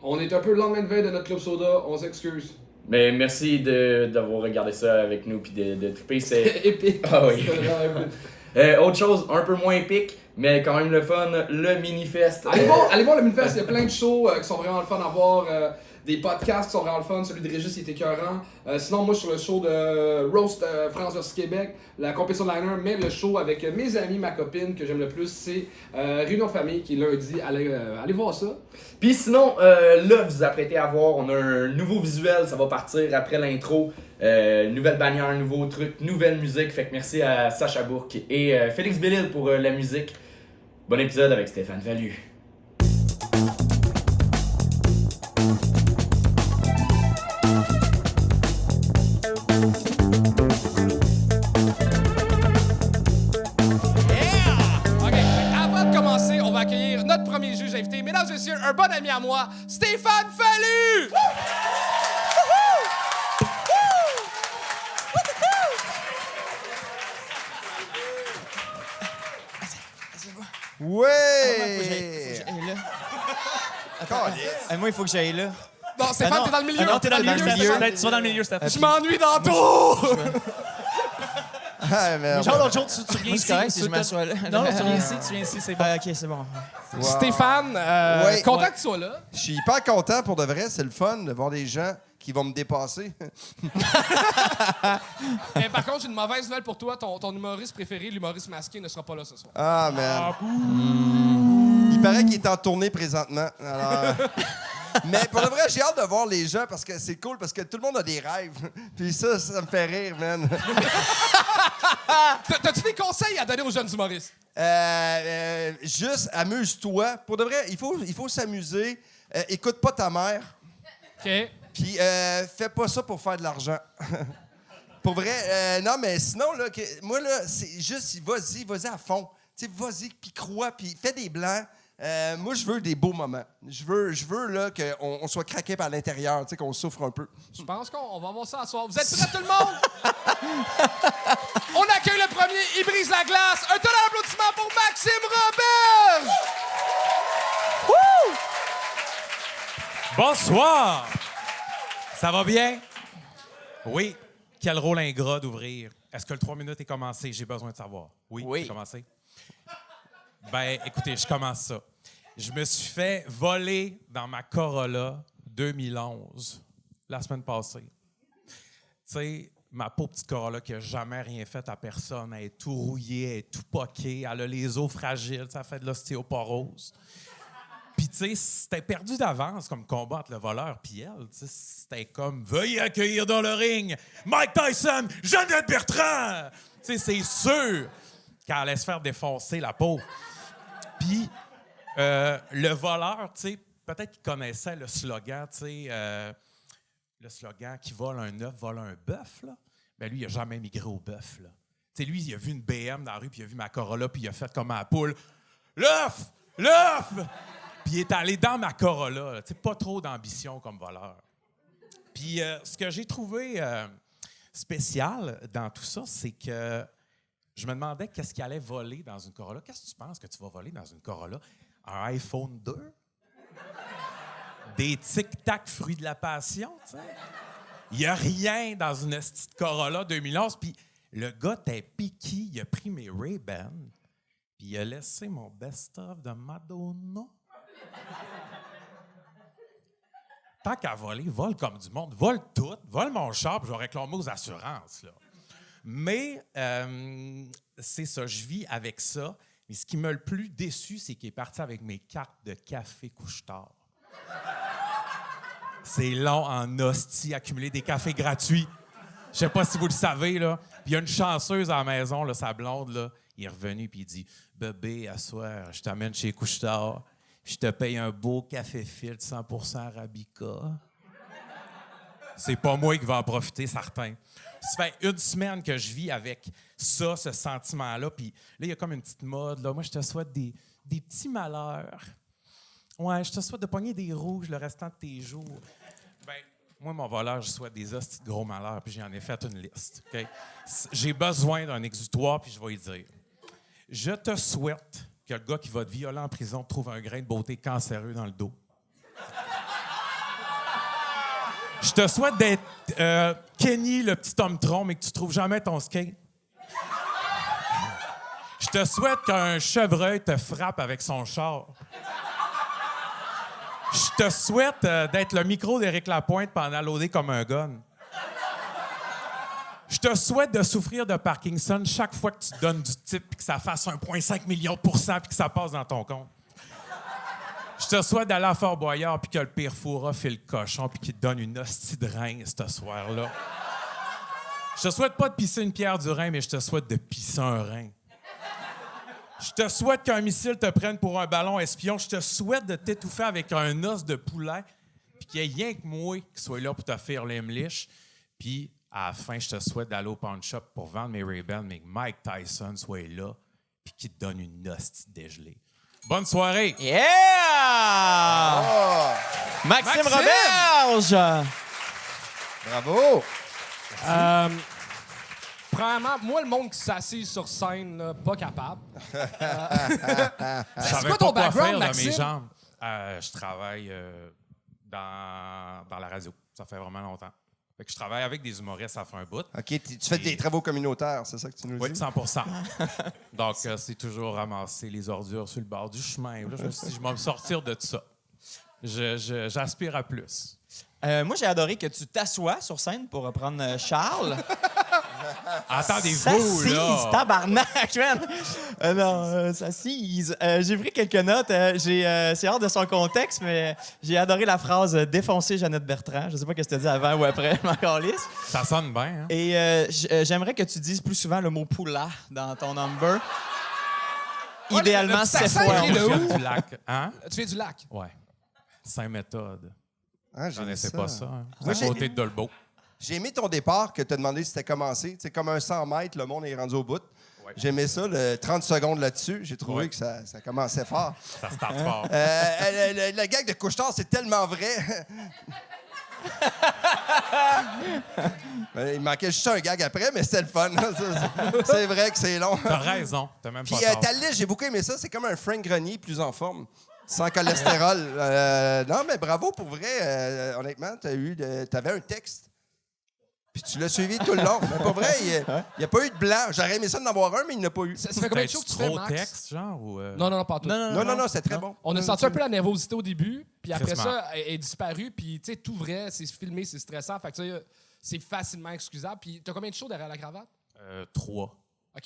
On est un peu le lendemain de veille de notre Club Soda, on s'excuse. Mais merci d'avoir regardé ça avec nous puis de triper. C'est épique. Ah oui. C'était vraiment épique. Autre chose, un peu moins épique, mais quand même le fun, le Minifest. Allez voir le Minifest, il y a plein de shows qui sont vraiment le fun à voir. Des podcasts qui sont vraiment le fun. Celui de Régis, il était écœurant. Sinon, moi, sur le show de Roast France vs Québec, la compétition de liner, mais le show avec mes amis, ma copine, que j'aime le plus, c'est Réunion de famille, qui est lundi. Allez voir ça. Puis sinon, là, vous vous apprêtez à voir, on a un nouveau visuel, ça va partir après l'intro. Nouvelle bannière, nouveau truc, nouvelle musique. Fait que merci à Sacha Bourque et Félix Bellil pour la musique. Bon épisode avec Stéphane Fallu. Notre premier juge invité, mesdames et messieurs, un bon ami à moi, Stéphane Fallu! Ouais! Moi, il faut que j'aille là. Non, Stéphane, t'es dans le milieu. Non, t'es dans le milieu. Tu vas dans le milieu, Stéphane. Je m'ennuie d'Anto! Ah, merde. Genre, l'autre jour, tu viens Moi, c'est ici. correct si je m'assois là. Non, tu viens ici, c'est bon. OK, c'est bon. Wow. Stéphane, Ouais. content que tu sois là. Je suis hyper content pour de vrai. C'est le fun de voir des gens qui vont me dépasser. Mais par contre, j'ai une mauvaise nouvelle pour toi. Ton humoriste préféré, l'humoriste masqué, ne sera pas là ce soir. Ah, man. Il paraît qu'il est en tournée présentement. Alors... Mais pour de vrai, j'ai hâte de voir les gens parce que c'est cool, parce que tout le monde a des rêves. Puis ça me fait rire, man. T'as-tu des conseils à donner aux jeunes humoristes? Juste amuse-toi. Pour de vrai, il faut s'amuser. Écoute pas ta mère. OK. Puis fais pas ça pour faire de l'argent. Pour vrai, non, mais sinon, là, moi, là, c'est juste, vas-y à fond. Tu sais, vas-y, puis crois, puis fais des blancs. Moi, je veux des beaux moments. Je veux là, qu'on soit craqué par l'intérieur, tu sais, qu'on souffre un peu. Je pense qu'on va voir ça ce soir. Vous êtes prêts, tout le monde? On accueille le premier, il brise la glace. Un tonnerre d'applaudissements pour Maxime Robert! Bonsoir! Ça va bien? Oui. Quel rôle ingrat d'ouvrir. Est-ce que le 3 minutes est commencé? J'ai besoin de savoir. Oui. C'est commencé? Ben, écoutez, je commence ça. Je me suis fait voler dans ma Corolla 2011, la semaine passée. Tu sais, ma pauvre petite Corolla qui n'a jamais rien fait à personne, elle est tout rouillée, elle est tout poquée, elle a les os fragiles, ça fait de l'ostéoporose. Puis, tu sais, c'était perdu d'avance comme combat entre le voleur et elle. Tu sais, c'était comme « Veuillez accueillir dans le ring Mike Tyson, Jeannette Bertrand! » Tu sais, c'est sûr qu'elle allait se faire défoncer, la pauvre. Puis, le voleur, tu sais, peut-être qu'il connaissait le slogan, tu sais, le slogan « Qui vole un œuf, vole un bœuf », là. Ben lui, il n'a jamais migré au bœuf, là. Tu sais, lui, il a vu une BM dans la rue, puis il a vu ma Corolla, puis il a fait comme à la poule « L'œuf! L'œuf! » Puis il est allé dans ma Corolla, tu sais, pas trop d'ambition comme voleur. Puis ce que j'ai trouvé spécial dans tout ça, c'est que je me demandais qu'est-ce qu'il allait voler dans une Corolla. Qu'est-ce que tu penses que tu vas voler dans une Corolla? Un iPhone 2? Des tic-tac fruits de la passion, tu sais? Il n'y a rien dans une petite Corolla 2011. Puis le gars était piqué, il a pris mes Ray-Ban, puis il a laissé mon best-of de Madonna. Tant qu'à voler, vole comme du monde. Vole tout. Vole mon char, puis je vais réclamer aux assurances, là. Mais c'est ça, je vis avec ça. Mais ce qui m'a le plus déçu, c'est qu'il est parti avec mes cartes de café couche-tard. C'est long en hostie, accumuler des cafés gratuits. Je sais pas si vous le savez, là. Puis il y a une chanceuse à la maison, là, sa blonde, là. Il est revenu, puis il dit « Bébé, à soir, je t'amène chez couche-tard. Je te paye un beau café filtre 100% Arabica. » C'est pas moi qui va en profiter, certain. Ça fait une semaine que je vis avec ça, ce sentiment-là. Puis là, il y a comme une petite mode. Là. Moi, je te souhaite des petits malheurs. Ouais, je te souhaite de pogner des rouges le restant de tes jours. Ben, moi, mon voleur, je souhaite des hosties de gros malheurs, puis j'en ai fait une liste. Okay? J'ai besoin d'un exutoire, puis je vais y dire. Je te souhaite que le gars qui va te violer en prison trouve un grain de beauté cancéreux dans le dos. Je te souhaite d'être Kenny, le petit homme tronc, mais que tu trouves jamais ton skate. Je te souhaite qu'un chevreuil te frappe avec son char. Je te souhaite d'être le micro d'Éric Lapointe pendant loader comme un gun. Je te souhaite de souffrir de Parkinson chaque fois que tu donnes du type puis que ça fasse 1,5 million de pourcents puis que ça passe dans ton compte. Je te souhaite d'aller à Fort Boyard puis que le pire fourra fait le cochon puis qu'il te donne une hostie de rein ce soir-là. Je te souhaite pas de pisser une pierre du rein, mais je te souhaite de pisser un rein. Je te souhaite qu'un missile te prenne pour un ballon espion. Je te souhaite de t'étouffer avec un os de poulet puis qu'il y ait rien que moi qui soit là pour te faire l'emliche. Puis, à la fin, je te souhaite d'aller au pawn shop pour vendre mes Ray-Ban, mais que Mike Tyson soit là puis qu'il te donne une hostie dégelée. Bonne soirée! Yeah! Maxime Roberge! Bravo! Premièrement, moi, le monde qui s'assied sur scène, là, pas capable. Je savais quoi pas ton quoi background, faire de Maxime? mes jambes. Je travaille dans la radio. Ça fait vraiment longtemps. Fait que je travaille avec des humoristes, ça fait un bout. OK, tu fais des travaux communautaires, c'est ça que tu nous Oui, dis? 100%. Donc, c'est toujours ramasser les ordures sur le bord du chemin. Là, je me suis dit, je vais me sortir de tout ça. J'aspire à plus. Moi, j'ai adoré que tu t'assoies sur scène pour reprendre Charles. Attendez-vous, S'assise, là! tabarnak, man! Non, s'assise. J'ai pris quelques notes. C'est hors de son contexte, mais j'ai adoré la phrase « défoncer Jeannette Bertrand ». Je sais pas ce que tu as dit avant ou après, je m'en calisse. Ça sonne bien, hein? Et j'aimerais que tu dises plus souvent le mot « poula » dans ton number. Idéalement, le petit c'est accent, fois. il est Je de viens où? du lac. Hein? Tu viens du lac. Ouais. Saint-Méthode. Ah, Je connaissais pas ça. Hein? Moi, C'est à côté de Dolbeau. J'ai aimé ton départ que tu as demandé si c'était commencé. C'est comme un 100 mètres, le monde est rendu au bout. Ouais. J'ai aimé ça, le 30 secondes là-dessus. J'ai trouvé Ouais. que ça commençait fort. Ça starte fort. Le gag de couche-tard, c'est tellement vrai. Il manquait juste un gag après, mais c'était le fun. C'est vrai que c'est long. T'as raison. T'as même Puis pas tort. ta liste, j'ai beaucoup aimé ça. C'est comme un Frank Grenier plus en forme. Sans cholestérol. Non, mais bravo pour vrai. Honnêtement, t'avais un texte. Puis tu l'as suivi tout le long. Mais pour vrai, il n'y a pas eu de blanc. J'aurais aimé ça d'en avoir un, mais il n'y en a pas eu. Ça fait combien de shows que tu fais, trop Max? texte, genre? Ou, Non, pas tout. Non, c'est très bon. On a senti un peu la nervosité au début, puis après Crissement. ça, elle est disparue, puis tu sais, tout vrai, c'est filmé, c'est stressant, fait que tu sais, c'est facilement excusable. Puis t'as combien de shows derrière la cravate? 3. OK,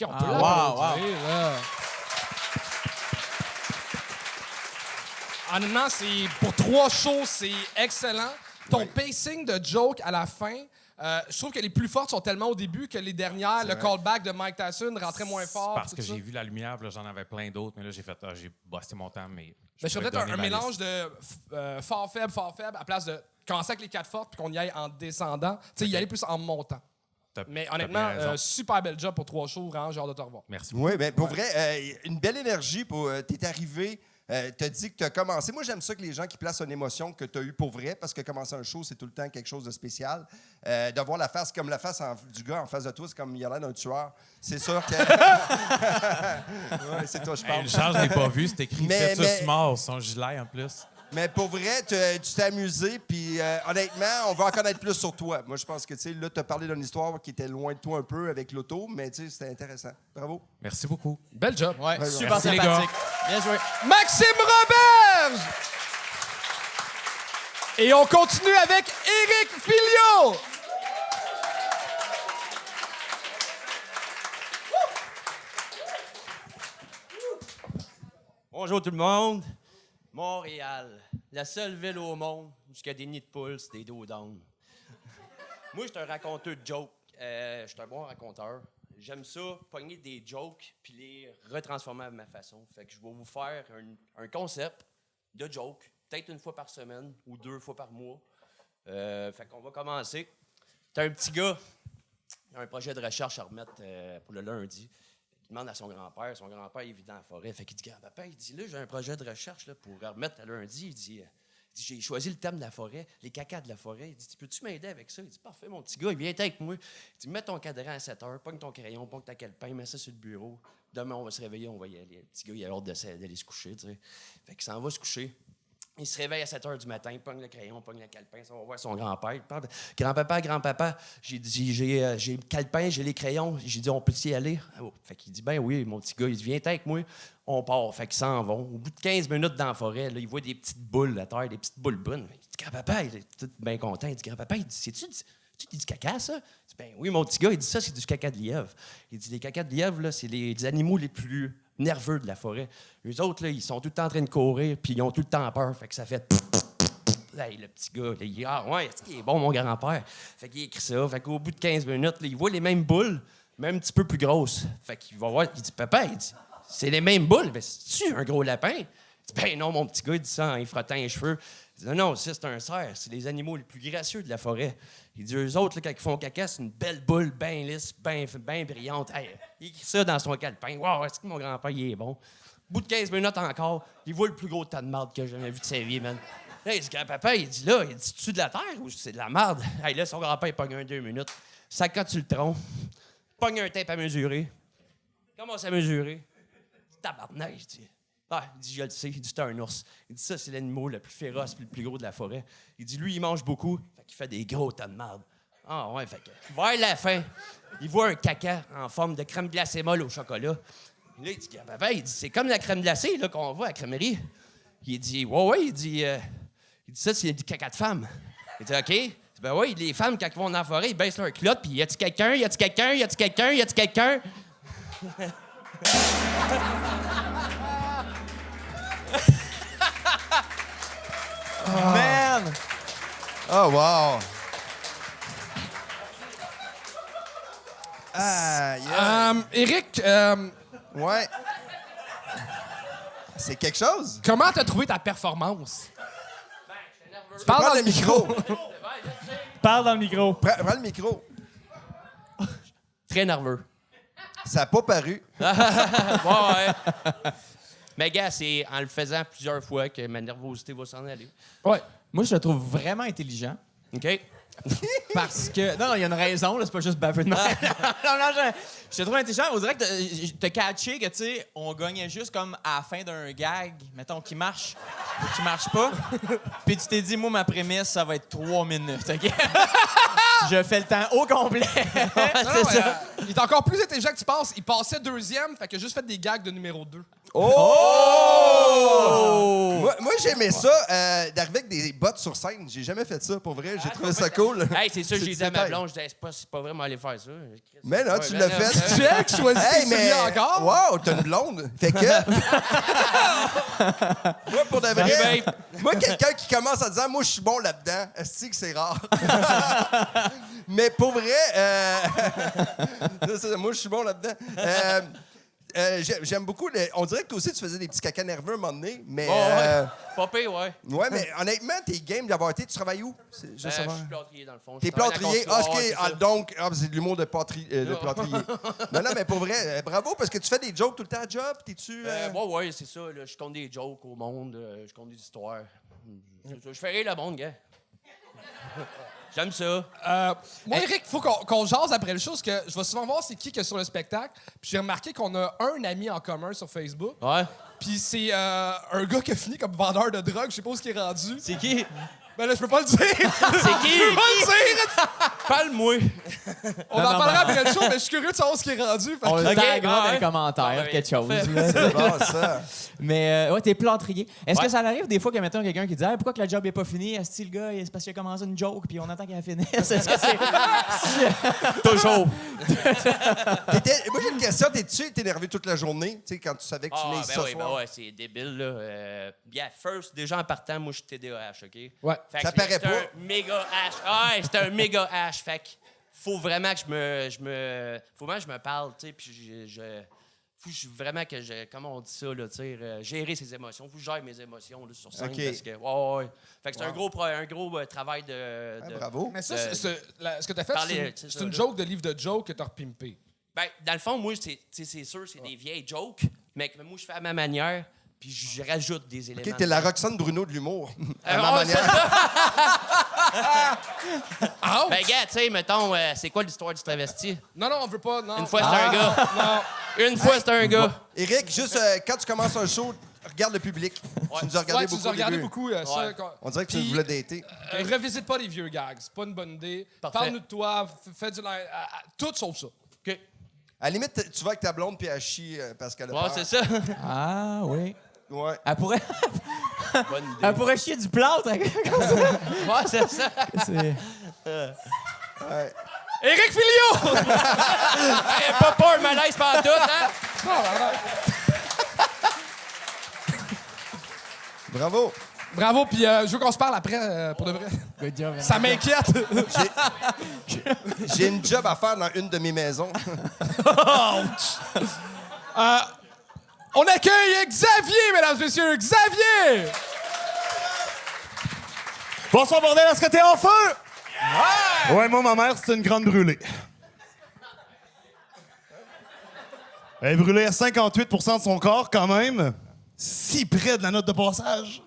on peut wow, l'applaudir, là. Honnêtement, pour 3 shows, c'est excellent. Ton pacing de joke à la fin, je trouve que les plus fortes sont tellement au début que les dernières, le callback de Mike Tyson rentrait moins fort. Parce tout que ça. j'ai vu la lumière, puis là, j'en avais plein d'autres, mais là, j'ai bossé mon temps, mais... Mais je ferais pourrais peut-être donner un ma mélange liste. de fort, faible, à place de commencer avec les 4 fortes puis qu'on y aille en descendant. Tu sais, y aller plus en montant. Mais honnêtement, bien raison. super bel job pour 3 shows, vraiment, j'ai hâte de te revoir. Merci. Oui, bien, pour vrai, une belle énergie. T'es arrivé, t'as dit que t'as commencé. Moi, j'aime ça que les gens qui placent une émotion que t'as eue pour vrai, parce que commencer un show, c'est tout le temps quelque chose de spécial. De voir la face comme la face du gars en face de toi, c'est comme il a l'air d'un tueur. C'est sûr que... Ouais, c'est toi, je Hey, parle. le charge, je l'ai pas vu. C'est écrit Mais- Fœtus mort, son gilet en plus. Mais pour vrai, tu t'es amusé, puis honnêtement, on va en connaître plus sur toi. Moi, je pense que, tu sais, là, tu as parlé d'une histoire qui était loin de toi un peu avec l'auto, mais tu sais, c'était intéressant. Bravo. Merci beaucoup. Bel job. Ouais, Ouais, super merci, les sympathique. Bien joué. Maxime Roberge! Et on continue avec Éric Fillion! Bonjour tout le monde. Montréal, la seule ville au monde où il y a des nids de poules, c'est des dos d'âne. Moi, je suis un raconteur de jokes. Je suis un bon raconteur. J'aime ça, pogner des jokes puis les retransformer à ma façon. Fait que je vais vous faire un concept de joke, peut-être une fois par semaine ou 2 fois par mois. Fait qu'on va commencer. T'as un petit gars, il a un projet de recherche à remettre pour le lundi. Il demande à son grand-père. Son grand-père, il vit dans la forêt. Fait qu'il dit, papa, il dit, là, j'ai un projet de recherche là, pour remettre à lundi. Il dit, j'ai choisi le thème de la forêt, les cacas de la forêt. Il dit, peux-tu m'aider avec ça? Il dit, parfait, mon petit gars, il vient avec moi. Il dit, mets ton cadran à 7 heures, pogne ton crayon, pogne ta calepin, mets ça sur le bureau. Demain, on va se réveiller, on va y aller. Le petit gars, il a l'ordre d'aller se coucher, tu sais. Fait qu'il s'en va se coucher. Il se réveille à 7 h du matin, il pogne le crayon, pogne le calepin, ça va voir son grand-père. Il parle de grand-papa, j'ai dit, j'ai le calepin, j'ai les crayons. J'ai dit, on peut y aller? Oh. Fait qu'il dit, ben oui, mon petit gars, il dit, viens avec moi. On part. Fait qu'ils s'en vont. Au bout de 15 minutes dans la forêt, là, il voit des petites boules à terre, des petites boules brunes. Il dit, grand-papa, il est tout bien content. Il dit, grand-papa, il dit, c'est-tu du caca, ça? Il dit, ben oui, mon petit gars, il dit, ça, c'est du caca de lièvre. Il dit, les cacas de lièvre, là, c'est les animaux les plus nerveux de la forêt. Eux autres, là, ils sont tout le temps en train de courir, puis ils ont tout le temps peur. Fait que ça fait... Hey, le petit gars, là, il dit, ah ouais, est-ce qu'il est bon, mon grand-père? Fait qu'il écrit ça. Fait qu'au bout de 15 minutes, là, il voit les mêmes boules, même un petit peu plus grosses. Fait qu'il va voir, il dit, papa, il dit, c'est les mêmes boules. Mais c'est-tu un gros lapin? Il dit, ben non, mon petit gars, il dit ça en frottant les cheveux. Il dit, non, ça, c'est un cerf. C'est les animaux les plus gracieux de la forêt. Il dit, eux autres, là, quand ils font caca, c'est une belle boule, bien lisse, bien brillante. Hey, il écrit ça dans son calepin. Wow, est-ce que mon grand-père, il est bon? Au bout de 15 minutes encore, il voit le plus gros tas de marde que j'ai jamais vu de sa vie, man. Hey, il dit, grand-papa, il dit, là, il dit, tu de la terre ou c'est de la marde? Hey, là, son grand-père, il pogne 2 minutes. Ça, quand tu le troncs, pogne un tape à mesurer. Commence à mesurer. Tabarnak, il dit. Ah, il dit, je le sais. Il dit, c'est un ours. Il dit, ça, c'est l'animal le plus féroce et le plus gros de la forêt. Il dit, lui, il mange beaucoup. Fait qu'il fait des gros tas de marde. Ah, ouais, fait que, vers la fin, il voit un caca en forme de crème glacée molle au chocolat. Là, il dit, papa, il dit, c'est comme la crème glacée, là, qu'on voit à la crèmerie. Il dit, ouais, il dit, ça, c'est du caca de femme. Il dit, OK. Il dit, ben oui, les femmes, quand ils vont dans la forêt, ils baissent leur culotte, puis y a-tu quelqu'un, y a-tu quelqu'un, y a-tu quelqu'un, y a-tu quelqu'un? Man! Oh, wow! Ah, yeah. Éric, Ouais. C'est quelque chose? comment t'as trouvé ta performance? Prends le micro. Parle dans le micro. Prends le micro. Très nerveux. Ça n'a pas paru. Ouais. Mais gars, c'est en le faisant plusieurs fois que ma nervosité va s'en aller. Ouais. Moi, je le trouve vraiment intelligent. OK? Parce que. Non, il y a une raison, là, c'est pas juste baveux de merde. non, je te trouve intelligent. On dirait que t'as catché que, tu sais, on gagnait juste comme à la fin d'un gag, mettons, qui marche ou qui marche pas. Puis tu t'es dit, moi, ma prémisse, ça va être 3 minutes, OK? Je fais le temps au complet. C'est ça. Il est encore plus intelligent que tu penses. Il passait 2e, fait qu'il a juste fait des gags de numéro 2. Oh! Moi j'aimais ça, d'arriver avec des bottes sur scène. J'ai jamais fait ça, pour vrai. J'ai trouvé ça cool. Hey, c'est ça, j'ai dit à ma blonde, je disais, c'est pas vraiment aller faire ça. Mais là, tu l'as fait. Tu es qui choisit tes souliers encore? Wow, t'as une blonde. Fait que... moi, pour de vrai... Moi, quelqu'un qui commence en disant « Moi, je suis bon là-dedans », est-ce que c'est rare? Mais pour vrai... moi, je suis bon là-dedans. J'aime beaucoup... On dirait que toi aussi, tu faisais des petits cacas nerveux à un moment donné, mais... Pas pire, ouais. Ouais, mais honnêtement, t'es game d'avoir été... Tu travailles où? Je suis plâtrier, dans le fond. T'es plâtrier? Donc, c'est de l'humour de plâtrier. Non, mais pour vrai, bravo, parce que tu fais des jokes tout le temps à job. T'es-tu... Ouais, c'est ça. Là, je compte des jokes au monde. Je compte des histoires. Je fais rire le monde, gars. J'aime ça. Moi, Éric, il faut qu'on jase après le show, parce que je vais souvent voir c'est qui est sur le spectacle. Puis j'ai remarqué qu'on a un ami en commun sur Facebook. Ouais. Puis c'est un gars qui a fini comme vendeur de drogue. Je sais pas où il est rendu. C'est qui? Ben là, je peux pas le dire. C'est qui? Je peux pas le dire. Parle-moi. On en parlera après le show, mais je suis curieux de savoir ce qui est rendu. Fait On que- le taguera dans ouais. les commentaires, Ouais, quelque chose. parfait. là. C'est bon, ça. Mais ouais, t'es plâtrier. Est-ce Ouais. que ça arrive des fois que, mettons, quelqu'un qui dit pourquoi que la job est pas finie? Est-ce que le gars, c'est parce qu'il a commencé une joke puis on attend qu'elle finisse? Est-ce que c'est. Toujours. Moi, j'ai une question. T'es-tu énervé toute la journée? Tu sais, quand tu savais que tu venais ici ce soir? Ben ouais, c'est débile, là. Bien, first, déjà en partant, moi, je suis TDAH, OK? Ouais. Fait Ça que paraît c'est pas. un méga H. Ouais, c'est un méga H. Fait que faut vraiment que faut vraiment que je me parle, tu sais, puis faut vraiment que comment on dit ça, là, tu sais, gérer ses émotions. Faut que je gère mes émotions, là, sur scène. OK. Parce que, ouais. Fait que c'est un gros travail de... Bravo. Mais ça, de- ce que t'as fait, parler, c'est c'est une ça, joke de livre de joke que t'as repimpé. Ben, dans le fond, moi, c'est sûr, c'est des vieilles jokes, mais que moi, je fais à ma manière, puis je rajoute des éléments. OK, t'es la Roxane Bruno de l'humour. À ouais, ma manière. Ben, gars, tu sais, mettons, c'est quoi l'histoire du travesti? Non, on veut pas. Non. Une fois, c'était un gars. Non. Une fois, c'était un gars. Éric, juste quand tu commences un show, regarde le public. Tu nous as regardé Ouais, tu beaucoup nous as au regardé début. beaucoup. Ça, On dirait que tu Puis, voulais dater. revisite pas les vieux gags. C'est pas une bonne idée. Parfait. Parle-nous de toi. Fais du live. Tout sauf ça. OK. À la limite, tu vas avec ta blonde puis elle chie parce qu'elle a Ouais, peur. c'est ça. Ah, oui. Ouais. Elle pourrait, Bonne idée. elle pourrait chier du plâtre. Ouais, c'est ça. C'est- Éric Filio! Hey, pas peur, malaise pas tout, hein? Bravo. Bravo, puis je veux qu'on se parle après, pour de vrai. Good job. Ça m'inquiète. J'ai une job à faire dans une de mes maisons. On accueille Xavier, mesdames et messieurs. Xavier! Bonsoir, bordel, est-ce que t'es en feu? Ouais, moi, ma mère, c'est une grande brûlée. Elle est brûlée à 58% de son corps, quand même. Si près de la note de passage.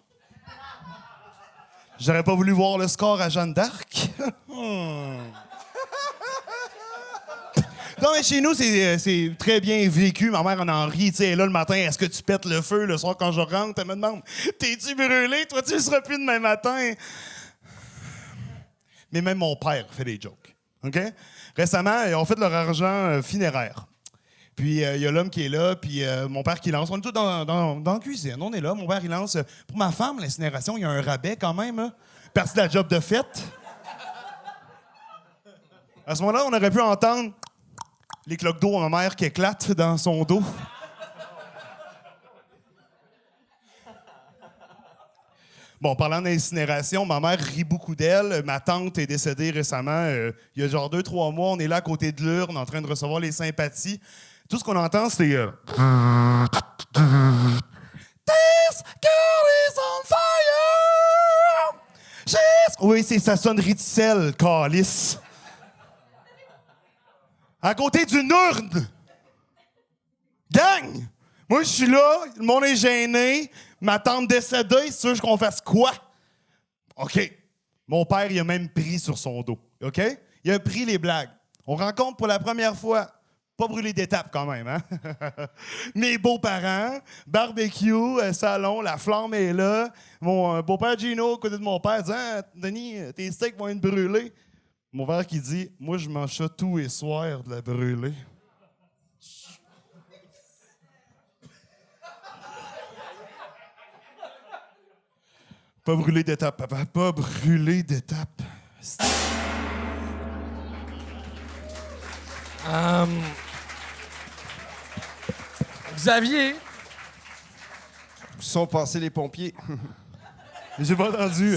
J'aurais pas voulu voir le score à Jeanne d'Arc. Non, mais chez nous, c'est très bien vécu. Ma mère en rit. Tu sais, là, le matin, est-ce que tu pètes le feu? Le soir, quand je rentre, elle me demande, t'es-tu brûlé? Toi, tu ne seras plus demain matin. Mais même mon père fait des jokes. OK? Récemment, ils ont fait leur argent funéraire. Puis, il y a l'homme qui est là, puis mon père qui lance. On est tous dans la cuisine. On est là. Mon père, il lance. Pour ma femme, l'incinération, il y a un rabais quand même. Hein? Partie de la job de fête. À ce moment-là, on aurait pu entendre les cloques d'eau à ma mère qui éclatent dans son dos. Bon, parlant d'incinération, ma mère rit beaucoup d'elle. Ma tante est décédée récemment. Il y a genre 2-3 mois. On est là à côté de l'urne, en train de recevoir les sympathies. Tout ce qu'on entend, c'est... This girl is on fire! Oui, c'est sa sonnerie de sel, calice. À côté d'une urne! Gang! Moi, je suis là, le monde est gêné. Ma tante décédée, c'est sûr qu'on fasse quoi? OK. Mon père, il a même pris sur son dos. OK? Il a pris les blagues. On rencontre pour la première fois. Pas brûlé d'étape quand même, hein? Mes beaux-parents, barbecue, salon, la flamme est là. Mon beau-père Gino, à côté de mon père, dit ah, Denis, tes steaks vont être brûlés. Mon père qui dit moi, je mange ça tous les soirs de la brûler. Pas brûlé d'étape, papa. Pas brûlé d'étape. Xavier, Où sont passés les pompiers? J'ai pas entendu.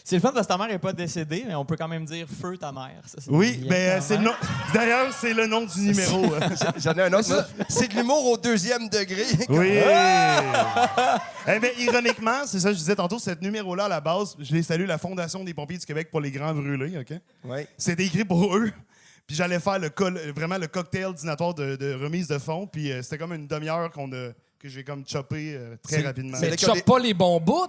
C'est le fun parce que ta mère n'est pas décédée, mais on peut quand même dire feu ta mère. Ça, c'est Oui, bien, mais c'est le clairement. nom. D'ailleurs, c'est le nom du numéro. J'en ai un autre. moi. C'est de l'humour au 2e degré. Oui. Eh bien, ironiquement, c'est ça que je disais tantôt, ce numéro-là, à la base, je les salue, la Fondation des pompiers du Québec pour les grands brûlés, OK? Ouais. C'était écrit pour eux. Puis j'allais faire vraiment le cocktail dînatoire de remise de fonds. Puis c'était comme une demi-heure que j'ai comme choppé très rapidement. mais là tu qu'on chopes pas les bons bouts?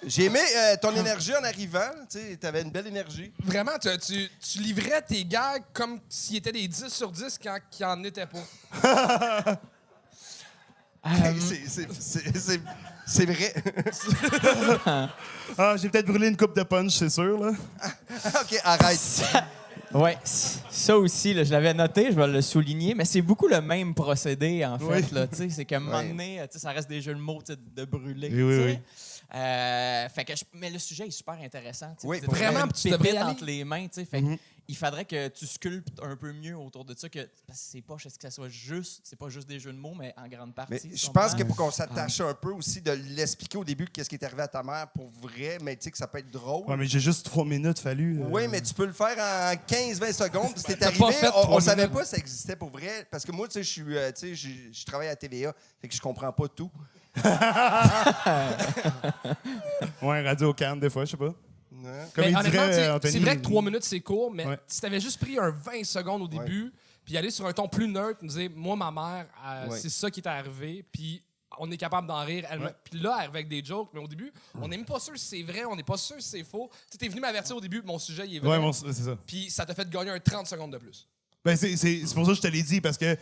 J'ai aimé ton énergie en arrivant. Tu avais une belle énergie. Vraiment, tu livrais tes gags comme s'ils étaient des 10 sur 10 quand il en était pas. C'est vrai. Ah, j'ai peut-être brûlé une coupe de punch, c'est sûr, là. OK, arrête. Oui, ça aussi, là, je l'avais noté, je vais le souligner, mais c'est beaucoup le même procédé, en fait. Oui. Là, tu sais, c'est qu'à un moment Oui. donné, tu sais, ça reste des jeux de mots tu sais, de brûler. Oui, oui, tu sais. oui. Fait que mais le sujet est super intéressant. tu sais, Oui, c'est pour vraiment, une puis tu devrais pépite y aller. entre les mains. Tu sais, fait que il faudrait que tu sculptes un peu mieux autour de ça. Parce que c'est pas est-ce que ça soit juste, c'est pas juste des jeux de mots, mais en grande partie. Mais tu je comprends? pense que pour qu'on s'attache un peu aussi, de l'expliquer au début qu'est-ce qui est arrivé à ta mère pour vrai, mais tu sais que ça peut être drôle. Ouais, mais j'ai juste 3 minutes fallu. Oui, mais tu peux le faire en 15-20 secondes. C'était T'as arrivé, pas fait on 3 savait minutes. pas si ça existait pour vrai. Parce que moi, tu sais, je travaille à TVA, fait que je comprends pas tout. Ouais, Radio Cannes, des fois, je sais pas. Comme Mais il honnêtement, tu sais, dirait Anthony. c'est vrai que 3 minutes, c'est court, mais Ouais. si t'avais juste pris un 20 secondes au début, puis aller sur un ton plus neutre, nous dire, moi, ma mère, Ouais. c'est ça qui est arrivé, puis on est capable d'en rire. Puis là, avec des jokes, mais au début, on n'est même pas sûr si c'est vrai, on n'est pas sûr si c'est faux. Tu sais, t'es venu m'avertir au début, mon sujet, il est vrai. Ouais, c'est ça. Puis ça t'a fait gagner un 30 secondes de plus. Ben, c'est pour ça que je te l'ai dit, parce que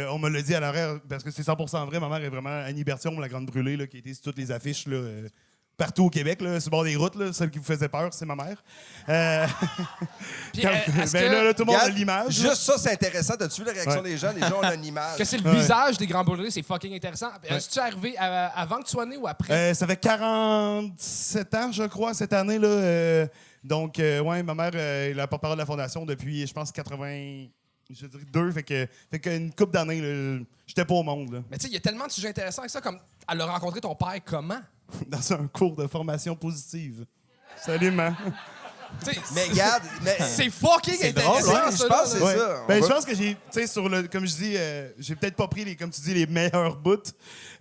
on me l'a dit à l'horaire, parce que c'est 100% vrai. Ma mère est vraiment Annie Berthiaume, la grande brûlée, là, qui était sur toutes les affiches là, partout au Québec, là, sur le bord des routes. Là, celle qui vous faisait peur, c'est ma mère. Puis, Quand- est-ce ben que- là, tout le monde a Regarde, l'image. là. Juste ça, c'est intéressant. T'as-tu vu la réaction Ouais. des gens? Les gens ont une image. Que c'est le visage des grands brûlés, c'est fucking intéressant. Est-ce que tu es arrivé avant que tu sois né ou après? Ça fait 47 ans, je crois, cette année. Là, donc, ouais, ma mère est la porte-parole de la Fondation depuis, je pense, 80... Je dirais 2, fait qu'une couple d'années, là, j'étais pas au monde. Là. Mais tu sais, il y a tellement de sujets intéressants que ça, comme elle a rencontré ton père comment? Dans un cours de formation positive. Salut, man. Tu sais, Mais regarde, c'est fucking intéressant, drôle, ouais, ça, je là. pense que c'est Ouais. ça. Ben, On je va- pense que j'ai, tu sais, sur le, comme je dis, j'ai peut-être pas pris, comme tu dis, les meilleurs bouts.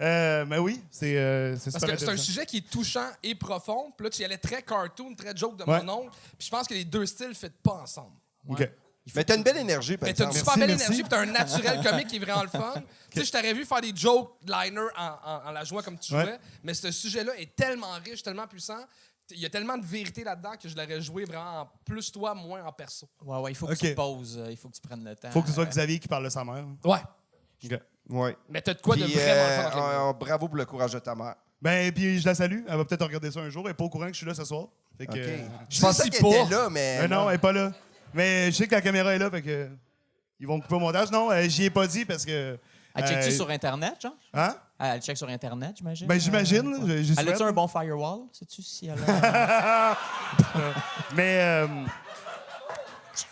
Mais oui, c'est Parce super que c'est un intéressant. sujet qui est touchant et profond. Puis là, tu y allais très cartoon, très joke de Ouais. mon oncle. Puis je pense que les deux styles ne fitent pas ensemble. OK. Mais t'as une belle énergie, par Mais t'as une exemple. super belle merci. énergie, puis t'as un naturel comique qui est vraiment le fun. Tu sais, je t'aurais vu faire des joke liners en la jouant comme tu jouais, Ouais. mais ce sujet-là est tellement riche, tellement puissant. Il y a tellement de vérité là-dedans que je l'aurais joué vraiment en plus toi, moins en perso. Ouais, il faut que Ok. tu te poses, il faut que tu prennes le temps. Faut que ce soit Xavier qui parle de sa mère. Ouais. OK. Ouais. Mais t'as de quoi de Puis, vraiment le fun dans le game. bravo pour le courage de ta mère. Ben, puis je la salue. Elle va peut-être regarder ça un jour. Elle est pas au courant que je suis là ce soir. Fait que, OK. Je Je pensais sais qu'elle pas. était là, mais. non, elle est pas là. Mais je sais que la caméra est là, fait que ils vont couper au montage. Non, j'y ai pas dit parce que. Elle check-tu sur Internet, genre? Hein? Elle check sur Internet, j'imagine? Ben, j'imagine. Là, j'y Elle souhaite. a-tu un bon firewall? Sais-tu si elle a... Mais.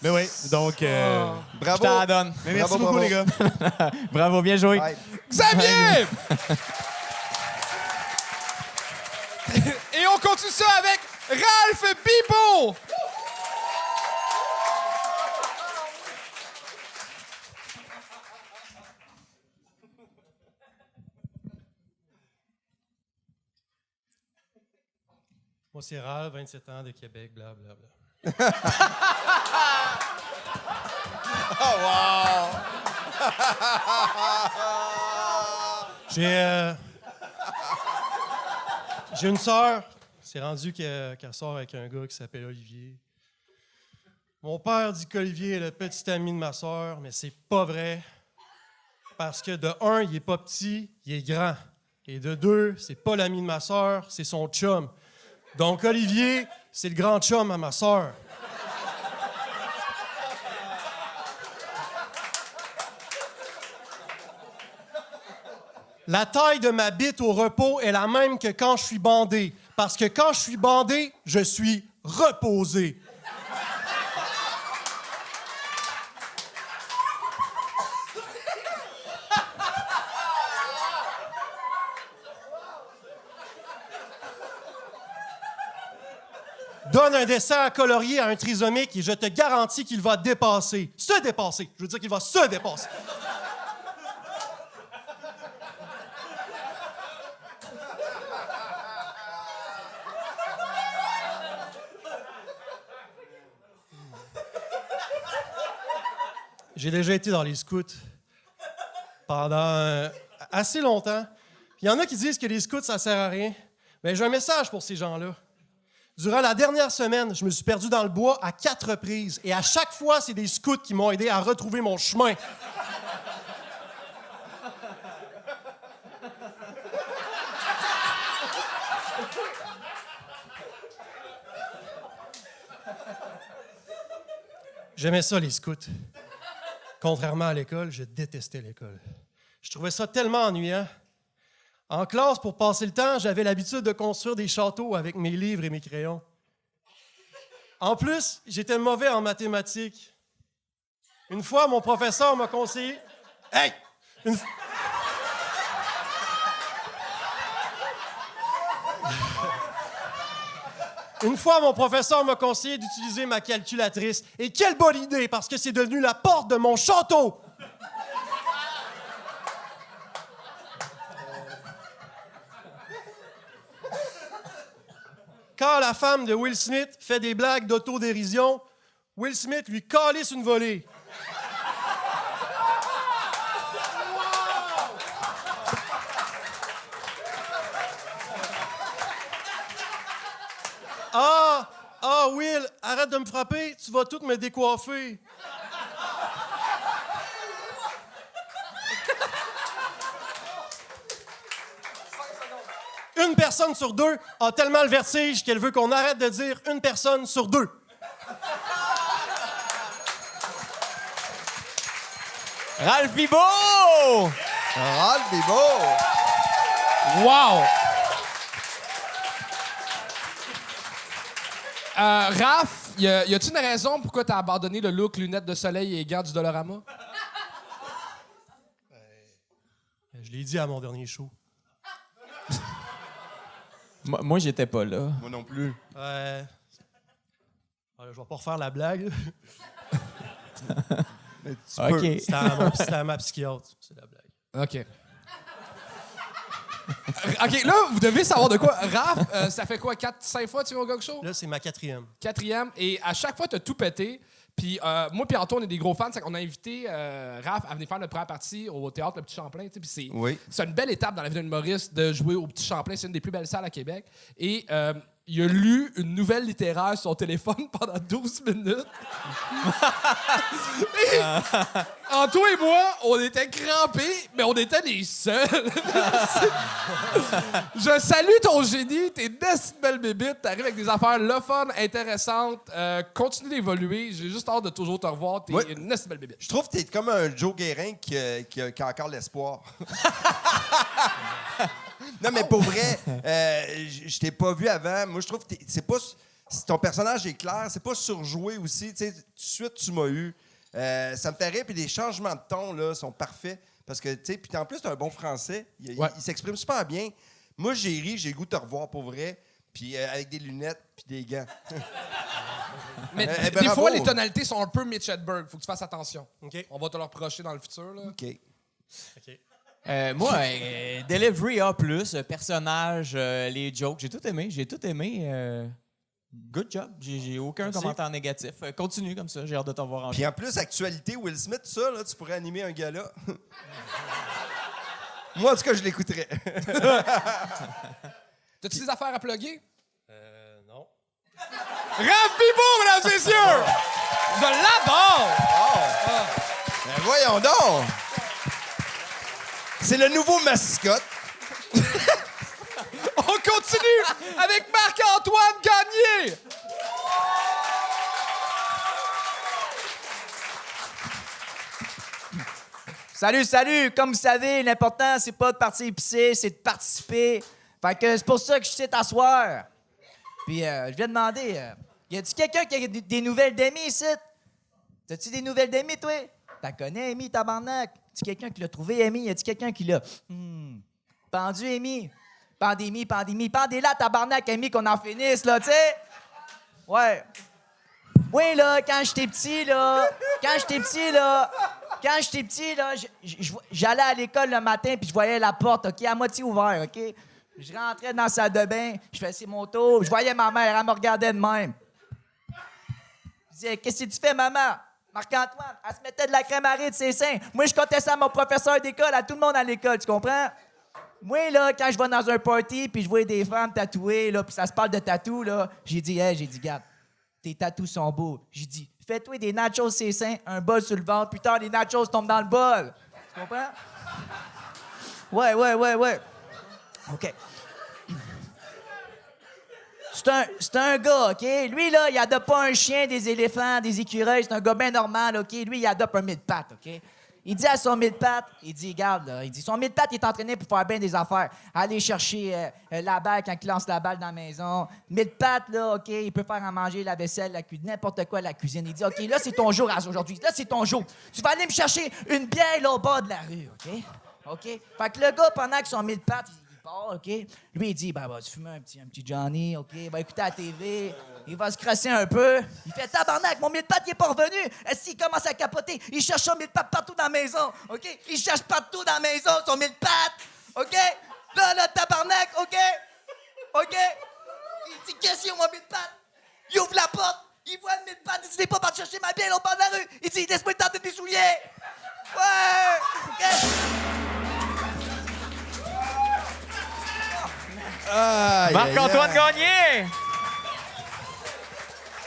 Mais oui, donc. Bravo. Je t'en la donne. Mais merci Bravo, beaucoup, bravo. les gars. Bravo, bien joué. Bye. Xavier! Et on continue ça avec Ralph Bibo! Moi, c'est Ralph, 27 ans, de Québec, blablabla. J'ai une sœur. C'est rendu qu'elle sort avec un gars qui s'appelle Olivier. Mon père dit qu'Olivier est le petit ami de ma sœur, mais c'est pas vrai. Parce que de un, il est pas petit, il est grand. Et de deux, c'est pas l'ami de ma sœur, c'est son chum. Donc Olivier, c'est le grand chum à ma sœur. La taille de ma bite au repos est la même que quand je suis bandé. Parce que quand je suis bandé, je suis reposé. Donne un dessin à colorier à un trisomique et je te garantis qu'il va dépasser. Se dépasser. Je veux dire qu'il va se dépasser. J'ai déjà été dans les scouts pendant assez longtemps. Il y en a qui disent que les scouts, ça sert à rien. Mais j'ai un message pour ces gens-là. Durant la dernière semaine, je me suis perdu dans le bois à 4 reprises. Et à chaque fois, c'est des scouts qui m'ont aidé à retrouver mon chemin. J'aimais ça, les scouts. Contrairement à l'école, je détestais l'école. Je trouvais ça tellement ennuyant. En classe, pour passer le temps, j'avais l'habitude de construire des châteaux avec mes livres et mes crayons. En plus, j'étais mauvais en mathématiques. Une fois, mon professeur m'a conseillé... Hey! Une fois, mon professeur m'a conseillé d'utiliser ma calculatrice. Et quelle bonne idée, parce que c'est devenu la porte de mon château! Quand la femme de Will Smith fait des blagues d'autodérision, Will Smith lui calisse une volée. Ah, Will, arrête de me frapper, tu vas tout me décoiffer. une personne sur deux a tellement le vertige qu'elle veut qu'on arrête de dire une personne sur deux. Ralph Bibo! Ralph Bibo! Wow! Raph, y a-tu une raison pourquoi t'as abandonné le look lunettes de soleil et gants du Dollarama? Je l'ai dit à mon dernier show. Moi, j'étais pas là. Moi non plus. Je vais pas refaire la blague. Mais tu OK. peux. C'était à ma psychiatre, c'est la blague. OK. OK, là, vous devez savoir de quoi. Raph, ça fait quoi, 4-5 fois que tu vas au Gog Show? Là, c'est ma 4e. 4e, et à chaque fois, t'as tout pété. Puis moi puis Antoine, on est des gros fans. C'est qu'on a invité Raph à venir faire notre première partie au Théâtre Le Petit Champlain. Puis c'est une belle étape dans la vie d'un humoriste de jouer au Petit Champlain. C'est une des plus belles salles à Québec. Et il a lu une nouvelle littéraire sur son téléphone pendant 12 minutes. Et Antoine et moi, on était crampés, mais on était les seuls. Je salue ton génie. T'es une belle bébite. T'arrives avec des affaires le fun, intéressantes. Continue d'évoluer. J'ai juste hâte de toujours te revoir. T'es une belle bébite. Je trouve que t'es comme un Joe Guérin qui a encore l'espoir. Non, mais pour vrai, je t'ai pas vu avant. Moi, je trouve que c'est pas... Ton personnage est clair, c'est pas surjoué aussi. Tu sais, tout de suite, tu m'as eu. Ça me fait rire, puis les changements de ton, là, sont parfaits. Parce que, tu sais, puis en plus, t'as un bon français. Il s'exprime super bien. Moi, j'ai ri, j'ai le goût de te revoir pour vrai. Puis avec des lunettes, puis des gants. Mais des fois, les tonalités sont un peu Mitch Hedberg. Faut que tu fasses attention. OK. On va te le reprocher dans le futur, là. OK. Moi, Delivery A+, personnage, les jokes, j'ai tout aimé. Good job. J'ai aucun commentaire négatif. Continue comme ça, j'ai hâte de te revoir en Puis en plus, actualité, Will Smith, ça, là, tu pourrais animer un gala. Moi, en tout cas, je l'écouterais. T'as-tu des affaires à plugger? Non. Raph Bibo, mesdames et messieurs! Je l'adore! Ben voyons donc! C'est le nouveau mascotte. On continue avec Marc-Antoine Gagné! Salut! Comme vous savez, l'important, c'est pas de partir épicer, c'est de participer. Fait que c'est pour ça que je suis t'asseoir. Puis, je viens demander, y a-tu quelqu'un qui a des nouvelles d'Amy ici? T'as-tu des nouvelles d'Amy, toi? T'as connais, Amy, tabarnak? Y a-tu quelqu'un qui l'a trouvé, Amy? Y a-tu quelqu'un qui l'a... Pendu, Amy? Pandémie. Pendez-la, tabarnak, Amy, qu'on en finisse, là, tu sais? Ouais. Oui, là, quand j'étais petit, là, j'allais à l'école le matin puis je voyais la porte, OK, à moitié ouverte, OK? Je rentrais dans la salle de bain, je faisais mon tour, je voyais ma mère, elle me regardait de même. Je disais, qu'est-ce que tu fais, maman? Marc-Antoine, elle se mettait de la crème à de ses seins. Moi, je comptais ça à mon professeur d'école, à tout le monde à l'école, tu comprends? Moi, là, quand je vais dans un party puis je vois des femmes tatouées, là, puis ça se parle de tatou, là, j'ai dit, garde, tes tatous sont beaux. J'ai dit, fais-toi des nachos ses seins, un bol sur le ventre, plus tard, les nachos tombent dans le bol. Tu comprends? Ouais. OK. C'est un gars, OK? Lui, là, il adopte pas un chien, des éléphants, des écureuils. C'est un gars bien normal, OK? Lui, il adopte un mille-pattes, OK? Il dit à son mille-pattes, il dit, regarde, là, son mille-pattes, il est entraîné pour faire bien des affaires. Aller chercher la balle quand il lance la balle dans la maison. Mille-pattes, là, OK, il peut faire à manger la vaisselle, la cuisine, n'importe quoi, la cuisine. Il dit, OK, là, c'est ton jour aujourd'hui. Là, c'est ton jour. Tu vas aller me chercher une bière, là, au bord de la rue, OK? OK? Fait que le gars, pendant que son mille-pattes, il part, OK? Lui, il dit, ben, va se fumer un petit Johnny, OK? Il va écouter la TV. Il va se crasser un peu. Il fait tabarnak, mon mille-pattes, il est pas revenu. Est-ce qu'il commence à capoter? Il cherche son mille-pattes partout dans la maison, OK? Il cherche partout dans la maison son mille-pattes, OK? Là, tabarnak, OK? OK? Il dit, qu'est-ce qu'il y a, mon mille-pattes? Il ouvre la porte, il voit le mille-pattes, il dit, t'es pas parti chercher ma bière au bord de la rue. Il dit, laisse-moi tenter tes souliers. Ouais! OK? Marc-Antoine Gagné!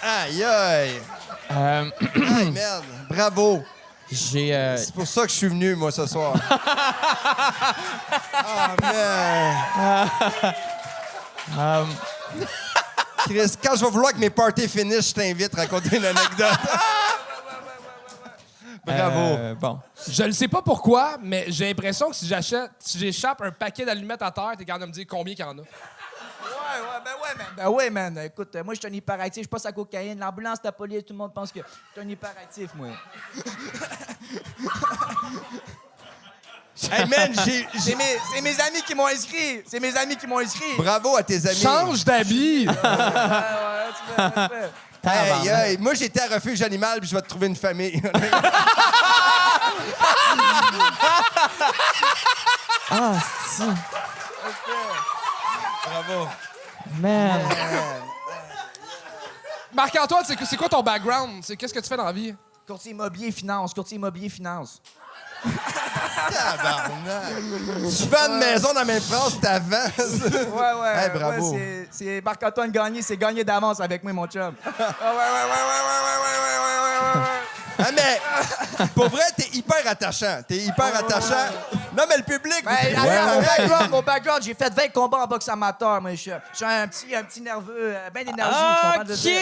Aïe! Aïe, merde! Bravo! C'est pour ça que je suis venu, moi, ce soir. Ah, merde! Chris, quand je vais vouloir que mes parties finissent, je t'invite à raconter une anecdote. Bravo. Bon. Je ne sais pas pourquoi, mais j'ai l'impression que si j'échappe un paquet d'allumettes à terre, t'es capable de me dire combien qu'il y en a. Ben ouais, man. Écoute, moi, je suis un hyperactif, je passe à cocaïne. L'ambulance, la police, tout le monde pense que je suis un hyperactif, moi. Hey, man, C'est mes amis qui m'ont inscrit. C'est mes amis qui m'ont inscrit. Bravo à tes amis. Change d'habit! Ouais, tu fais. Hey, hey, moi, j'étais à refuge animal, puis je vais te trouver une famille. Ah, si. Bravo. Man. Marc-Antoine, c'est quoi ton background? Qu'est-ce que tu fais dans la vie? Courtier immobilier finance. Tabarnak. Tu vends une maison dans la même phrase, t'avances. Ouais. Hey, bravo. Ouais, c'est Marc-Antoine Gagné, c'est gagné d'avance avec moi, mon chum. Ouais. Ah, mais pour vrai, t'es hyper attachant. Non, mais le public... Mon background, j'ai fait 20 combats en boxe amateur. Moi, je suis un petit nerveux, bien d'énergie. Tu comprends de dire?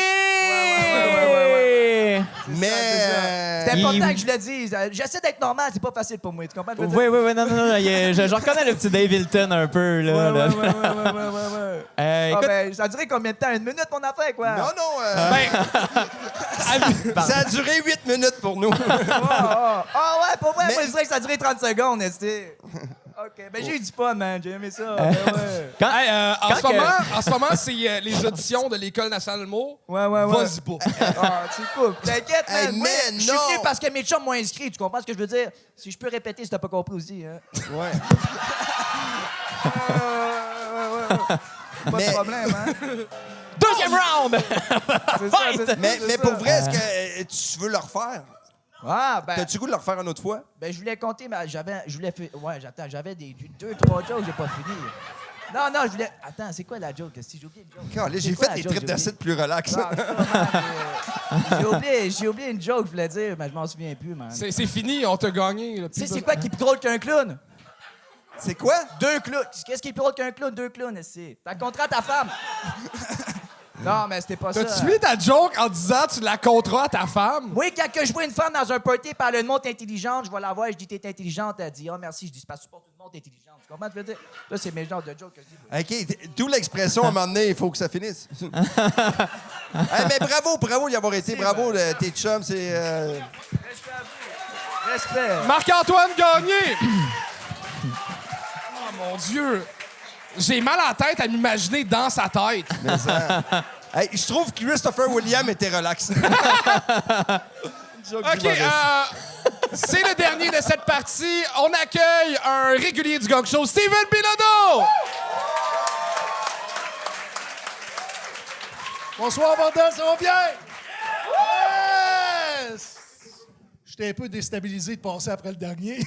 Ouais. Mais... C'est important que je le dise. J'essaie d'être normal, c'est pas facile pour moi. Tu comprends de dire? Oui, non. Je reconnais le petit Dave Hilton un peu, là. Ouais. Écoute, Ça a duré combien de temps? 1 minute, mon affaire, quoi? Non. Ça a duré 8 minutes pour nous. Ouais, pour vrai, moi, je dirais que ça a duré 30 secondes, est-ce OK. Ben, j'ai eu du fun, man. J'ai aimé ça. En ce moment, c'est les auditions de l'École nationale de l'humour. Ouais. Vas-y pas. C'est cool. T'inquiète, man. Hey, Moi, man, je suis non. venu parce que mes chums m'ont inscrit. Tu comprends ce que je veux dire? Si je peux répéter si t'as pas compris aussi, hein. Ouais. Pas de problème, hein. deuxième round! C'est ça. Mais pour vrai, est-ce que tu veux le refaire? Ah, ben... T'as-tu goût de le refaire une autre fois? Ben, je voulais compter, mais j'avais des 2-3 jokes, j'ai pas fini. Non, je voulais... Attends, c'est quoi la joke? Si j'ai oublié une joke. J'ai fait des trips d'acide plus relax. J'ai oublié une joke, je voulais dire, mais je m'en souviens plus, man. C'est fini, on t'a gagné. Tu sais, c'est quoi qui est plus drôle qu'un clown? C'est quoi? 2 clowns. Qu'est-ce qui est plus drôle qu'un clown? 2 clowns, c'est. T'as contrat ta femme. Non, mais c'était pas ça. T'as-tu mis ta joke en disant tu la compteras à ta femme? Oui, quand je vois une femme dans un party parler de monde intelligente, je vais la voir, je dis t'es intelligente, elle dit merci, je dis c'est parce que tout le monde est intelligent. Tu comprends ce que je veux dire? Là, c'est mes genres de jokes que je dis. OK, d'où l'expression à un moment donné, il faut que ça finisse. Hey, mais bravo d'y avoir été. Bravo, tes chums, c'est... Respect. Marc-Antoine Gagné! Oh mon Dieu! J'ai mal à la tête à m'imaginer dans sa tête. Mais ça... Hey, je trouve que Christopher William était relax. OK, c'est le dernier de cette partie. On accueille un régulier du Gong Show, Steven Bilodeau! Bonsoir, bordel, ça va bien? Yes! J'étais un peu déstabilisé de passer après le dernier.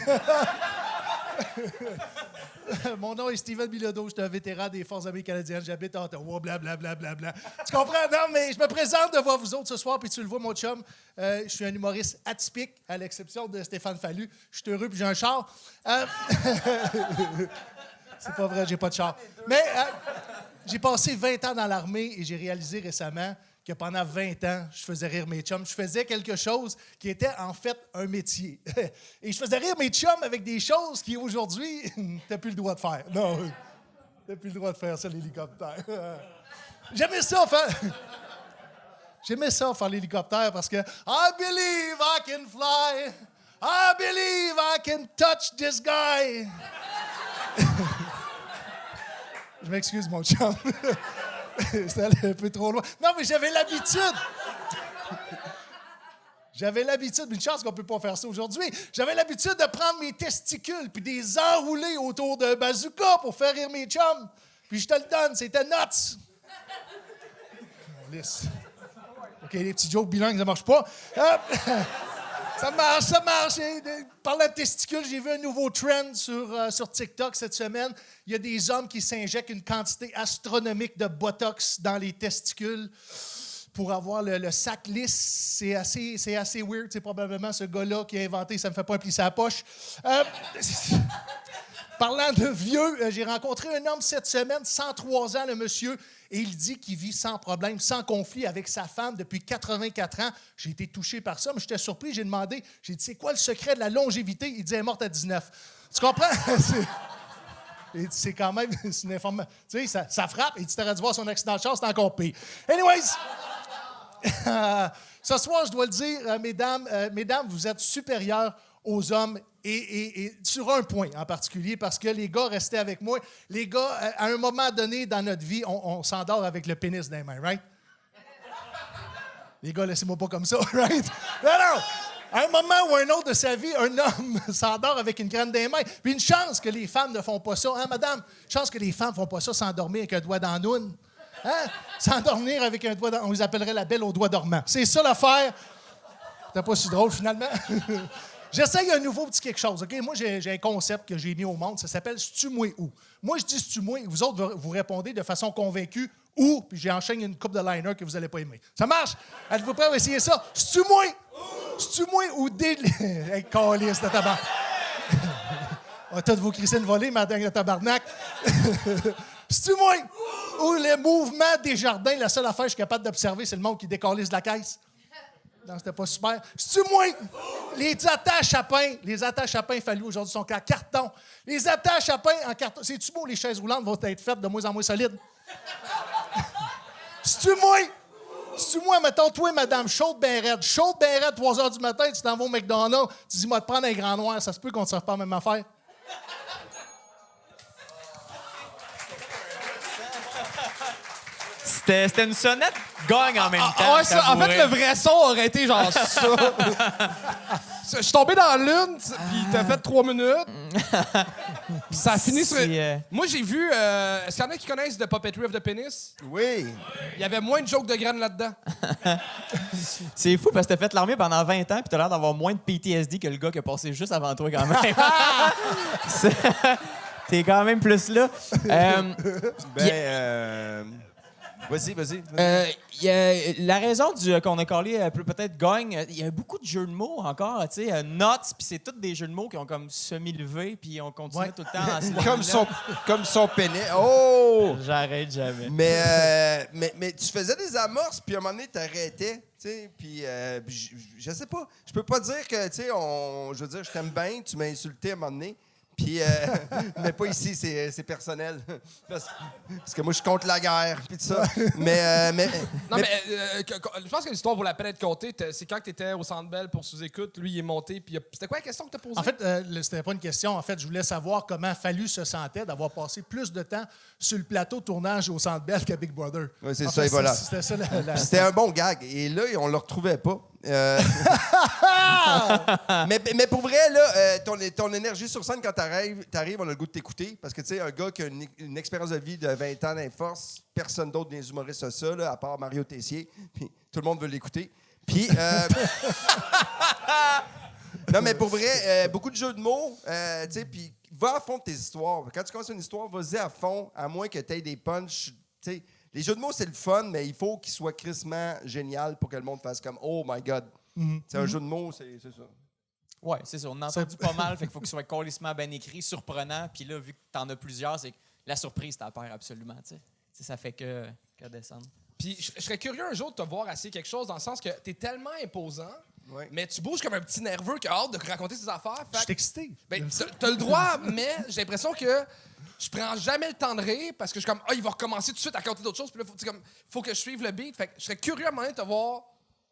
Mon nom est Steven Bilodeau, je suis un vétéran des Forces armées canadiennes, j'habite à Ottawa, blablabla. Tu comprends? Non, mais je me présente devant vous autres ce soir, puis tu le vois, mon chum, je suis un humoriste atypique, à l'exception de Stéphane Fallu. Je suis heureux, puis j'ai un char. C'est pas vrai, j'ai pas de char. Mais j'ai passé 20 ans dans l'armée et j'ai réalisé récemment que pendant 20 ans, je faisais rire mes chums. Je faisais quelque chose qui était en fait un métier. Et je faisais rire mes chums avec des choses qui, aujourd'hui, t'as plus le droit de faire. Non, t'as plus le droit de faire ça, l'hélicoptère. J'aimais ça faire l'hélicoptère parce que I believe I can fly. I believe I can touch this guy. Je m'excuse, mon chum. C'était allé un peu trop loin. Non, mais j'avais l'habitude. Mais une chance qu'on ne peut pas faire ça aujourd'hui. J'avais l'habitude de prendre mes testicules puis de les enrouler autour d'un bazooka pour faire rire mes chums. Puis je te le donne, c'était nuts. Lisse. OK, les petits jokes bilingues, ça marche pas. Ça marche. Parlant de testicules, j'ai vu un nouveau trend sur TikTok cette semaine. Il y a des hommes qui s'injectent une quantité astronomique de Botox dans les testicules pour avoir le sac lisse. C'est assez weird. C'est probablement ce gars-là qui a inventé « ça me fait pas un pli sa poche ». Parlant de vieux, j'ai rencontré un homme cette semaine, 103 ans, le monsieur, et il dit qu'il vit sans problème, sans conflit avec sa femme depuis 84 ans. J'ai été touché par ça, mais j'étais surpris. J'ai demandé, j'ai dit, c'est quoi le secret de la longévité? Il dit, elle est morte à 19. Tu comprends? C'est quand même c'est une information. Tu sais, ça frappe. Et tu t'aurais dû voir son accident de char, c'est encore pire. Anyways, ce soir, je dois le dire, mesdames, vous êtes supérieures aux hommes et sur un point en particulier, parce que les gars, restez avec moi. Les gars, à un moment donné dans notre vie, on s'endort avec le pénis dans les mains, right? Les gars, laissez-moi pas comme ça, right? Non! À un moment ou un autre de sa vie, un homme s'endort avec une graine des mains. Puis une chance que les femmes ne font pas ça. Hein, madame? Une chance que les femmes ne font pas ça, s'endormir avec un doigt dans la noune. Hein? S'endormir avec un doigt dans... On les appellerait la belle au doigt dormant. C'est ça l'affaire. C'était pas si drôle, finalement. J'essaye un nouveau petit quelque chose, OK? Moi, j'ai un concept que j'ai mis au monde. Ça s'appelle « C'est-tu moi ou ». Moi, je dis « C'est-tu moi ». Vous autres, vous répondez de façon convaincue « ou », puis j'enchaîne une coupe de liner que vous n'allez pas aimer. Ça marche? Êtes-vous prêts à essayer ça? « C'est-tu moi ». C'est-tu moi ou des... Hey, câlisse de tabac. On va tous vous crisser une volée, madame de tabarnak. C'est-tu moi ou le mouvement des jardins, la seule affaire que je suis capable d'observer, c'est le monde qui décalisse de la caisse? Non, c'était pas super. C'est-tu moi? Les attaches à pain fallu aujourd'hui sont en carton. Les attaches à pain en carton. C'est-tu beau, les chaises roulantes vont être faites de moins en moins solides? C'est-tu moi? C'est-tu moi, mettons, toi, madame, chaude ben raide, 3 heures du matin, tu t'en vas au McDonald's, tu dis, moi, te prendre un grand noir, ça se peut qu'on ne serve pas la même affaire? C'était une sonnette gagne en même temps. Ouais, ça, en fait, le vrai son aurait été genre ça. Je suis tombé dans l'une, puis t'as fait 3 minutes. Puis ça a fini sur... Moi, j'ai vu... Est-ce qu'il y en a qui connaissent The Puppetry of the Penis? Oui. Il y avait moins de jokes de graines là-dedans. C'est fou parce que t'as fait l'armée pendant 20 ans puis t'as l'air d'avoir moins de PTSD que le gars qui a passé juste avant toi quand même. T'es quand même plus là. Vas-y. La raison qu'on a collé peut-être gagne, il y a beaucoup de jeux de mots encore, tu sais, nuts, puis c'est tous des jeux de mots qui ont comme semi-levé, puis on continue tout le temps à se comme son pénis. Oh! J'arrête jamais. Mais tu faisais des amorces, puis à un moment donné, t'arrêtais, tu sais, puis je sais pas. Je peux pas dire que, tu sais, je veux dire, je t'aime bien, tu m'as insulté à un moment donné. Puis, mais pas ici, c'est personnel. Parce que moi, je suis contre la guerre, puis tout ça. Je pense que l'histoire vaut la peine d'être contée. C'est quand tu étais au Centre Bell pour sous-écoute, lui, il est monté. Puis c'était quoi la question que tu as posée? En fait, c'était pas une question. En fait, je voulais savoir comment Fallu se sentait d'avoir passé plus de temps sur le plateau de tournage au Centre Bell qu'à Big Brother. Oui, c'est ça, et voilà. C'était ça C'était un bon gag. Et là, on le retrouvait pas. Mais pour vrai, là, ton énergie sur scène, quand t'arrives, on a le goût de t'écouter. Parce que, tu sais, un gars qui a une expérience de vie de 20 ans d'inforce, personne d'autre des humoristes a ça, là, à part Mario Tessier. Puis tout le monde veut l'écouter. Puis... non, mais pour vrai, beaucoup de jeux de mots, tu sais, puis va à fond de tes histoires. Quand tu commences une histoire, vas-y à fond, à moins que tu aies des punchs, tu sais. Les jeux de mots, c'est le fun, mais il faut qu'ils soient crissement génial pour que le monde fasse comme « Oh my God! C'est un jeu de mots, c'est ça. Ouais, c'est ça. On en a entendu pas mal, fait qu'il faut qu'il soit colissement bien écrit, surprenant. Puis là, vu que t'en as plusieurs, c'est que la surprise t'en perd absolument, tu sais. Ça fait que descendre. Puis je serais curieux un jour de te voir essayer quelque chose dans le sens que t'es tellement imposant, mais tu bouges comme un petit nerveux qui a hâte de raconter ses affaires. Je suis excité. Ben, t'as le droit, mais j'ai l'impression que je prends jamais le temps de rire parce que je suis comme, il va recommencer tout de suite à raconter d'autres choses. Puis là, faut que je suive le beat. Fait que je serais curieux à un moment donné de te voir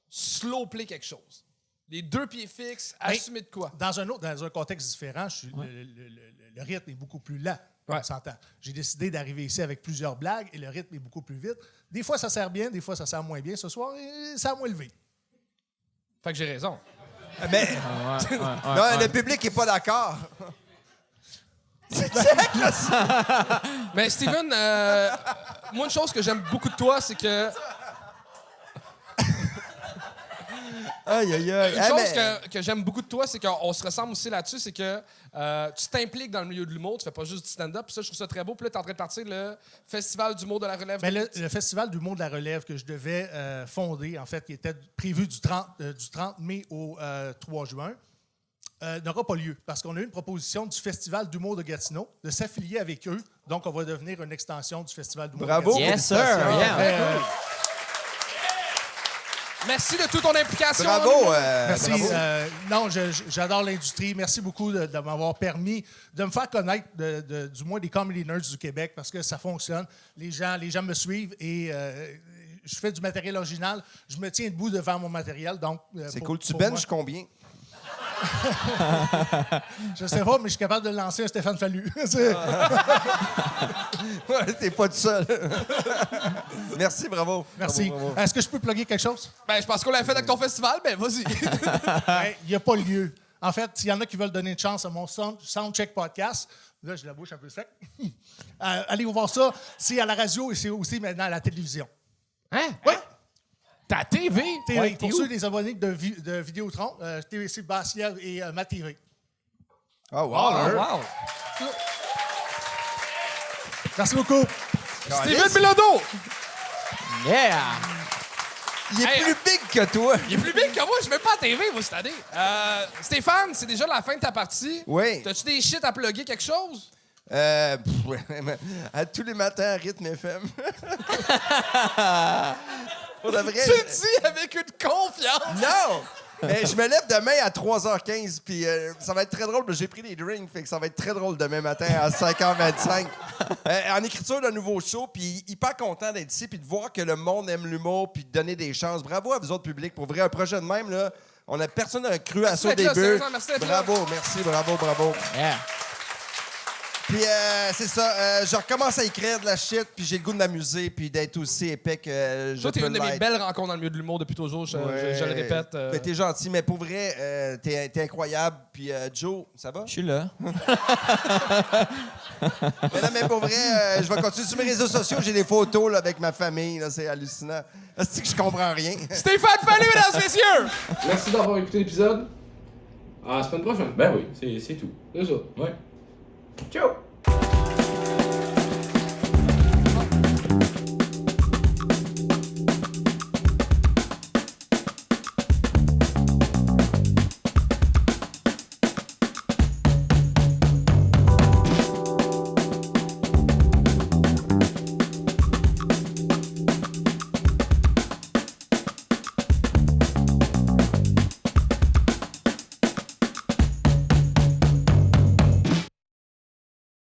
slow play quelque chose. Les 2 pieds fixes, assumer de quoi? Dans un contexte différent, le rythme est beaucoup plus lent. On s'entend. J'ai décidé d'arriver ici avec plusieurs blagues et le rythme est beaucoup plus vite. Des fois, ça sert bien, des fois, ça sert moins bien. Ce soir, ça a moins levé. Fait que j'ai raison. Mais non, le public n'est pas d'accord. Mais Steven, moi, une chose que j'aime beaucoup de toi, c'est que... Une chose que j'aime beaucoup de toi, c'est qu'on se ressemble aussi là-dessus, c'est que tu t'impliques dans le milieu de l'humour, tu fais pas juste du stand-up. Puis ça, je trouve ça très beau. Puis là, t'es en train de partir le Festival d'humour de la Relève. Ben, le Festival d'humour de la Relève que je devais fonder, en fait, qui était prévu du 30 mai au 3 juin. n'aura pas lieu parce qu'on a eu une proposition du Festival d'humour de Gatineau de s'affilier avec eux. Donc, on va devenir une extension du Festival d'humour de Gatineau. Yes, sir. Yeah. Merci de toute ton implication. Bravo. Merci. Bravo. Non, j'adore l'industrie. Merci beaucoup de m'avoir permis de me faire connaître du moins des comedy nerds du Québec parce que ça fonctionne. Les gens me suivent et je fais du matériel original. Je me tiens debout devant mon matériel. Donc, c'est cool. Tu benches combien? Je sais pas, mais je suis capable de lancer un Stéphane Fallu. Ouais, t'es pas tout seul. Merci, bravo. Merci. Bravo. Est-ce que je peux plugger quelque chose? Ben, je pense qu'on l'a fait avec ton festival, ben vas-y. Il n'y a pas lieu. En fait, s'il y en a qui veulent donner une chance à mon Soundcheck Podcast, là, j'ai la bouche un peu sec. Allez voir ça. C'est à la radio et c'est aussi maintenant à la télévision. Hein? Oui. Ta TV? Ouais, pour ceux des abonnés de Vidéotron, TVC Basse-Lièvre et Ma TV. Oh, wow. Merci beaucoup. Steven Bilodeau! Yeah! Il est plus big que toi. Il est plus big que moi, je mets pas à TV, moi, cette année. Stéphane, c'est déjà la fin de ta partie. Oui. T'as-tu des shit à plugger quelque chose? À tous les matins à Rythme FM. Pour de vrai, Tu le dis avec une confiance! Non! Mais je me lève demain à 3h15, puis ça va être très drôle. J'ai pris des drinks, fait que ça va être très drôle demain matin à 5h25. En écriture d'un nouveau show, puis hyper content d'être ici, puis de voir que le monde aime l'humour, puis de donner des chances. Bravo à vous autres publics. Pour vrai, un projet de même, là, personne n'a cru à ça au début. Bravo, merci, bravo. Yeah. Puis c'est ça, je recommence à écrire de la shit, puis j'ai le goût de m'amuser, puis d'être aussi épais que je Toi, t'es peux une de mes l'être. belles rencontres dans le milieu de l'humour depuis toujours, je le répète. Ben, t'es gentil, mais pour vrai, t'es incroyable. Puis Joe, ça va? Je suis là. Mais pour vrai, je vais continuer sur mes réseaux sociaux. J'ai des photos là, avec ma famille. Là, c'est hallucinant. C'est que je comprends rien. Stéphane Fallu, mesdames et messieurs! Merci d'avoir écouté l'épisode. À la semaine prochaine. Ben oui, c'est tout. C'est ça. Ouais. Ciao!